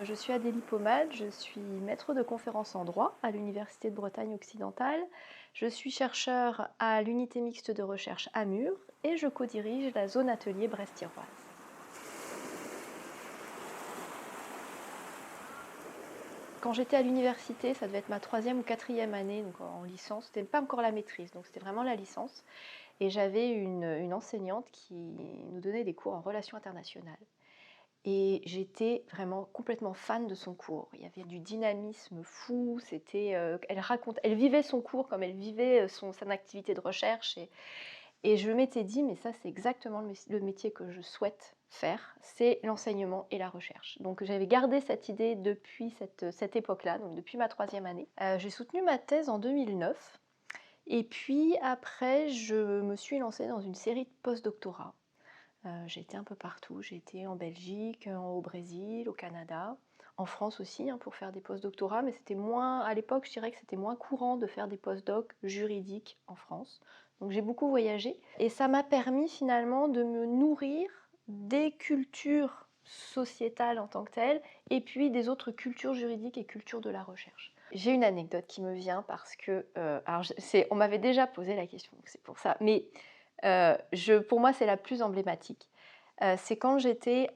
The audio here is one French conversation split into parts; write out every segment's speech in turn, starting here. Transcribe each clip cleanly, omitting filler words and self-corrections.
Je suis Adélie Pomade, je suis maître de conférences en droit à l'Université de Bretagne occidentale. Je suis chercheur à l'unité mixte de recherche Amur et je co-dirige la zone atelier Brest-Tiroise. Quand j'étais à l'université, ça devait être ma 3e ou 4e année donc en licence, c'était pas encore la maîtrise, donc c'était vraiment la licence. Et j'avais une enseignante qui nous donnait des cours en relations internationales. Et j'étais vraiment complètement fan de son cours. Il y avait du dynamisme fou, elle vivait son cours comme elle vivait son activité de recherche. Et je m'étais dit, mais ça c'est exactement le métier que je souhaite faire, c'est l'enseignement et la recherche. Donc j'avais gardé cette idée depuis cette époque-là, donc depuis ma 3e année. J'ai soutenu ma thèse en 2009. Et puis après, je me suis lancée dans une série de post-doctorats. J'ai été un peu partout, j'ai été en Belgique, au Brésil, au Canada, en France aussi pour faire des post-doctorats, mais c'était moins, à l'époque je dirais que c'était moins courant de faire des post-docs juridiques en France. Donc j'ai beaucoup voyagé et ça m'a permis finalement de me nourrir des cultures sociétales en tant que telles et puis des autres cultures juridiques et cultures de la recherche. J'ai une anecdote qui me vient parce que, on m'avait déjà posé la question, donc c'est pour ça, mais pour moi, c'est la plus emblématique. C'est quand j'étais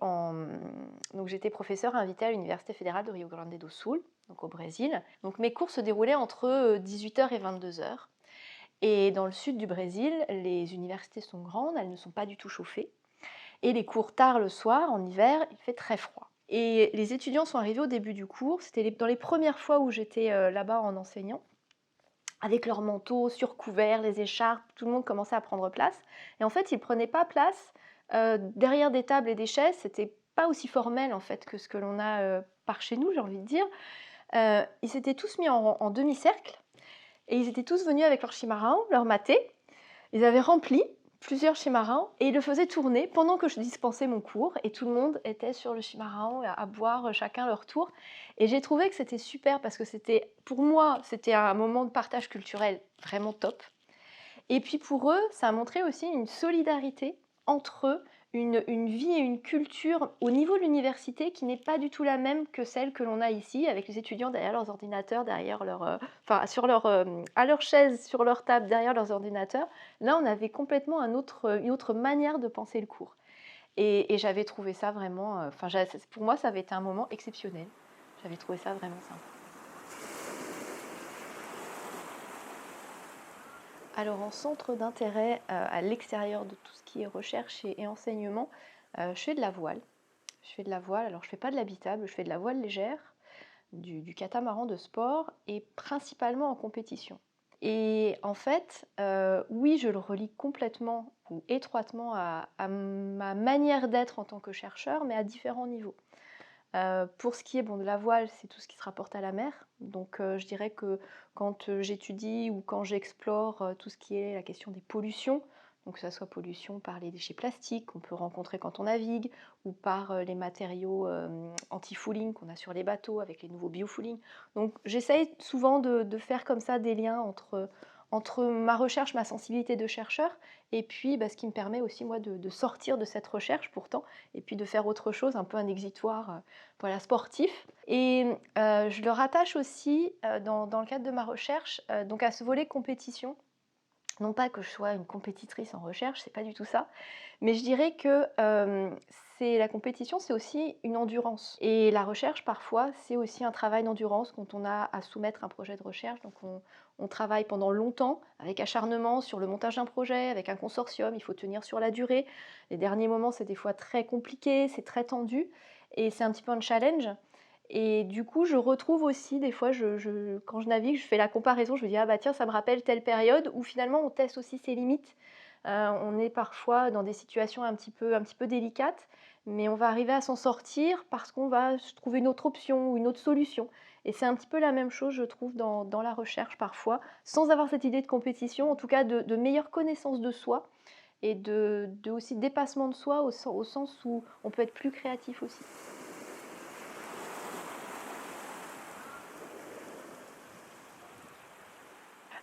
professeure invitée à l'Université fédérale de Rio Grande do Sul, donc au Brésil. Donc mes cours se déroulaient entre 18h et 22h. Et dans le sud du Brésil, les universités sont grandes, elles ne sont pas du tout chauffées. Et les cours tard le soir, en hiver, il fait très froid. Et les étudiants sont arrivés au début du cours, c'était dans les premières fois où j'étais là-bas en enseignant, avec leurs manteaux surcouverts, les écharpes, tout le monde commençait à prendre place. Et en fait, ils ne prenaient pas place derrière des tables et des chaises. C'était pas aussi formel en fait que ce que l'on a par chez nous, j'ai envie de dire. Ils s'étaient tous mis en demi-cercle et ils étaient tous venus avec leur chimarrão, leur maté. Ils avaient rempli plusieurs chimarrãos et ils le faisaient tourner pendant que je dispensais mon cours et tout le monde était sur le chimarrão à boire chacun leur tour. Et j'ai trouvé que c'était super parce que pour moi, c'était un moment de partage culturel vraiment top. Et puis pour eux, ça a montré aussi une solidarité entre eux, une vie et une culture au niveau de l'université qui n'est pas du tout la même que celle que l'on a ici, avec les étudiants derrière leurs ordinateurs, derrière à leur chaise, sur leur table, derrière leurs ordinateurs. Là, on avait complètement une autre manière de penser le cours. Et j'avais trouvé ça vraiment... pour moi, ça avait été un moment exceptionnel. J'avais trouvé ça vraiment sympa. Alors en centre d'intérêt à l'extérieur de tout ce qui est recherche et enseignement, je fais de la voile. Je fais de la voile, alors je ne fais pas de l'habitable, je fais de la voile légère, du catamaran de sport et principalement en compétition. Et en fait, oui, je le relie complètement ou étroitement à ma manière d'être en tant que chercheur, mais à différents niveaux. Pour ce qui est de la voile, c'est tout ce qui se rapporte à la mer. Donc je dirais que quand j'étudie ou quand j'explore tout ce qui est la question des pollutions, donc que ce soit pollution par les déchets plastiques qu'on peut rencontrer quand on navigue, ou par les matériaux anti-fouling qu'on a sur les bateaux avec les nouveaux biofouling. Donc j'essaye souvent de faire comme ça des liens entre ma recherche, ma sensibilité de chercheur, et puis ce qui me permet aussi moi de sortir de cette recherche pourtant, et puis de faire autre chose, un peu un exitoire sportif. Et je le rattache aussi dans le cadre de ma recherche donc à ce volet compétition. Non pas que je sois une compétitrice en recherche, c'est pas du tout ça, mais je dirais que la compétition, c'est aussi une endurance. Et la recherche, parfois, c'est aussi un travail d'endurance quand on a à soumettre un projet de recherche. Donc on travaille pendant longtemps, avec acharnement, sur le montage d'un projet, avec un consortium, il faut tenir sur la durée. Les derniers moments, c'est des fois très compliqué, c'est très tendu, et c'est un petit peu un challenge. Et du coup, je retrouve aussi, des fois, quand je navigue, je fais la comparaison, je me dis, ah bah tiens, ça me rappelle telle période où finalement on teste aussi ses limites. On est parfois dans des situations un petit peu délicates, mais on va arriver à s'en sortir parce qu'on va trouver une autre option ou une autre solution. Et c'est un petit peu la même chose, je trouve, dans la recherche parfois, sans avoir cette idée de compétition, en tout cas de meilleure connaissance de soi et aussi dépassement de soi au sens où on peut être plus créatif aussi.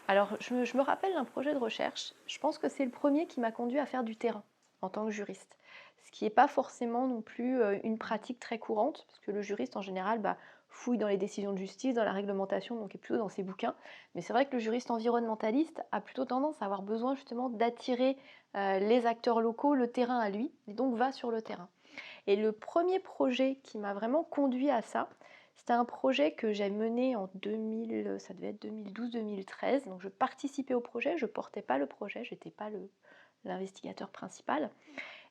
Alors, je me rappelle d'un projet de recherche. Je pense que c'est le premier qui m'a conduit à faire du terrain. en tant que juriste. Ce qui n'est pas forcément non plus une pratique très courante, parce que le juriste en général fouille dans les décisions de justice, dans la réglementation, donc est plutôt dans ses bouquins. Mais c'est vrai que le juriste environnementaliste a plutôt tendance à avoir besoin justement d'attirer les acteurs locaux, le terrain à lui, et donc va sur le terrain. Et le premier projet qui m'a vraiment conduit à ça, c'était un projet que j'ai mené en 2000, ça devait être 2012-2013. Donc je participais au projet, je ne portais pas le projet, je n'étais pas l'investigateur principal.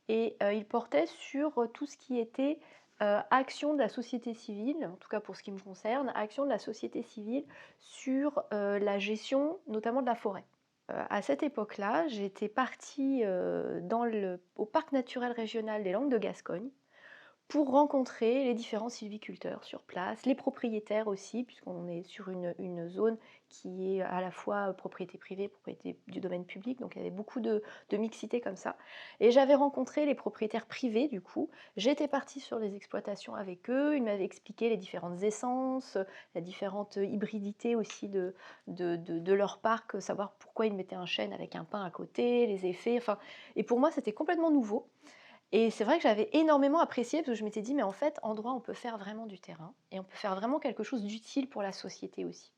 Et il portait sur tout ce qui était action de la société civile, en tout cas pour ce qui me concerne, action de la société civile sur la gestion notamment de la forêt. À cette époque-là, j'étais partie au parc naturel régional des Landes de Gascogne pour rencontrer les différents sylviculteurs sur place, les propriétaires aussi, puisqu'on est sur une zone qui est à la fois propriété privée, propriété du domaine public, donc il y avait beaucoup de mixité comme ça. Et j'avais rencontré les propriétaires privés du coup, j'étais partie sur les exploitations avec eux, ils m'avaient expliqué les différentes essences, la différente hybridité aussi de leur parc, savoir pourquoi ils mettaient un chêne avec un pin à côté, les effets, enfin, et pour moi c'était complètement nouveau. Et c'est vrai que j'avais énormément apprécié parce que je m'étais dit, mais en fait, en droit, on peut faire vraiment du terrain et on peut faire vraiment quelque chose d'utile pour la société aussi.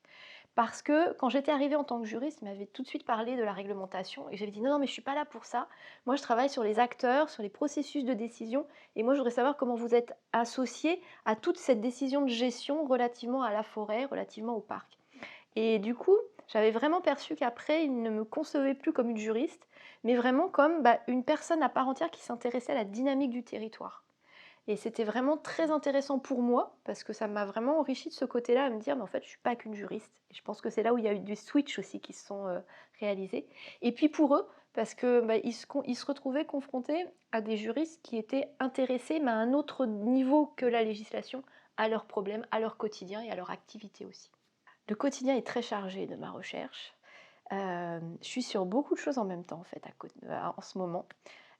Parce que quand j'étais arrivée en tant que juriste, il m'avait tout de suite parlé de la réglementation et j'avais dit, non, non, mais je ne suis pas là pour ça. Moi, je travaille sur les acteurs, sur les processus de décision et moi, je voudrais savoir comment vous êtes associé à toute cette décision de gestion relativement à la forêt, relativement au parc. Et du coup, j'avais vraiment perçu qu'après, il ne me concevait plus comme une juriste, mais vraiment comme une personne à part entière qui s'intéressait à la dynamique du territoire. Et c'était vraiment très intéressant pour moi, parce que ça m'a vraiment enrichi de ce côté-là, à me dire, mais en fait, je ne suis pas qu'une juriste. Et je pense que c'est là où il y a eu des switches aussi qui se sont réalisés. Et puis pour eux, parce que ils se retrouvaient confrontés à des juristes qui étaient intéressés, mais à un autre niveau que la législation, à leurs problèmes, à leur quotidien et à leur activité aussi. Le quotidien est très chargé de ma recherche. Je suis sur beaucoup de choses en même temps en fait en ce moment.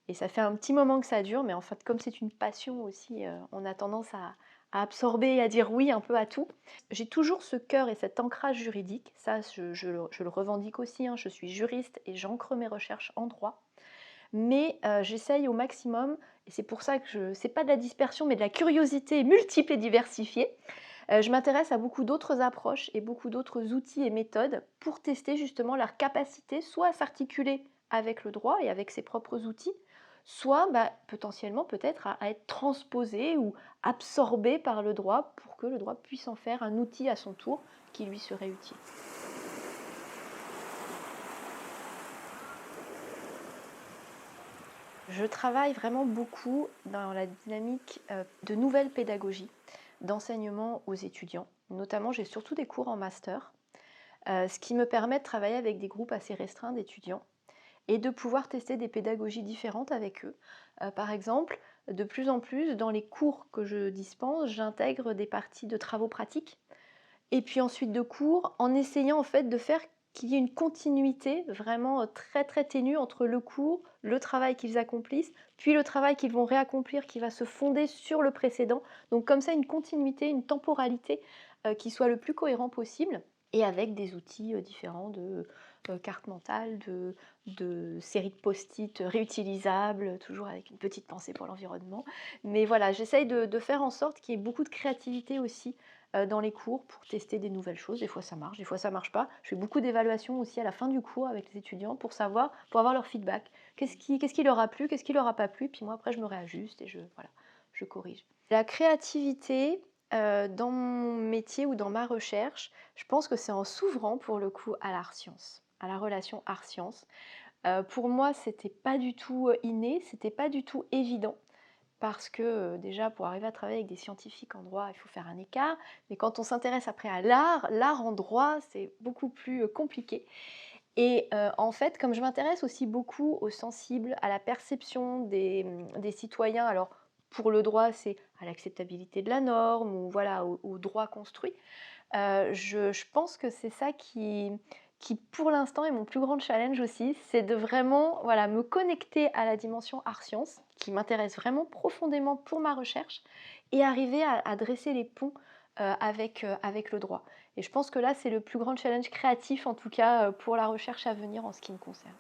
Et ça fait un petit moment que ça dure, mais en fait comme c'est une passion aussi, on a tendance à absorber et à dire oui un peu à tout. J'ai toujours ce cœur et cet ancrage juridique, ça je le revendique aussi, hein. Je suis juriste et j'ancre mes recherches en droit. Mais j'essaye au maximum, et c'est pour ça que c'est pas de la dispersion, mais de la curiosité multiple et diversifiée. Je m'intéresse à beaucoup d'autres approches et beaucoup d'autres outils et méthodes pour tester justement leur capacité soit à s'articuler avec le droit et avec ses propres outils, soit potentiellement peut-être à être transposé ou absorbé par le droit pour que le droit puisse en faire un outil à son tour qui lui serait utile. Je travaille vraiment beaucoup dans la dynamique de nouvelles pédagogies, d'enseignement aux étudiants. Notamment, j'ai surtout des cours en master, ce qui me permet de travailler avec des groupes assez restreints d'étudiants et de pouvoir tester des pédagogies différentes avec eux. Par exemple, de plus en plus, dans les cours que je dispense, j'intègre des parties de travaux pratiques et puis ensuite de cours, en essayant en fait de faire qu'il y ait une continuité vraiment très très ténue entre le cours, le travail qu'ils accomplissent, puis le travail qu'ils vont réaccomplir qui va se fonder sur le précédent. Donc comme ça, une continuité, une temporalité qui soit le plus cohérent possible et avec des outils différents de cartes mentales, de séries de post-it réutilisables, toujours avec une petite pensée pour l'environnement. Mais voilà, j'essaye de faire en sorte qu'il y ait beaucoup de créativité aussi dans les cours pour tester des nouvelles choses. Des fois ça marche, des fois ça marche pas. Je fais beaucoup d'évaluations aussi à la fin du cours avec les étudiants pour savoir, pour avoir leur feedback. Qu'est-ce qui leur a plu, qu'est-ce qui leur a pas plu, puis moi après je me réajuste et je corrige. La créativité dans mon métier ou dans ma recherche, je pense que c'est en s'ouvrant pour le coup à l'art-science, à la relation art-science. Pour moi, c'était pas du tout inné, c'était pas du tout évident parce que déjà pour arriver à travailler avec des scientifiques en droit, il faut faire un écart, mais quand on s'intéresse après à l'art en droit, c'est beaucoup plus compliqué. Et en fait, comme je m'intéresse aussi beaucoup aux sensibles, à la perception des citoyens, alors pour le droit, c'est à l'acceptabilité de la norme ou voilà, au droit construit, je pense que c'est ça qui pour l'instant est mon plus grand challenge aussi, c'est de vraiment voilà, me connecter à la dimension art-science, qui m'intéresse vraiment profondément pour ma recherche, et arriver à dresser les ponts avec le droit. Et je pense que là, c'est le plus grand challenge créatif, en tout cas pour la recherche à venir en ce qui me concerne.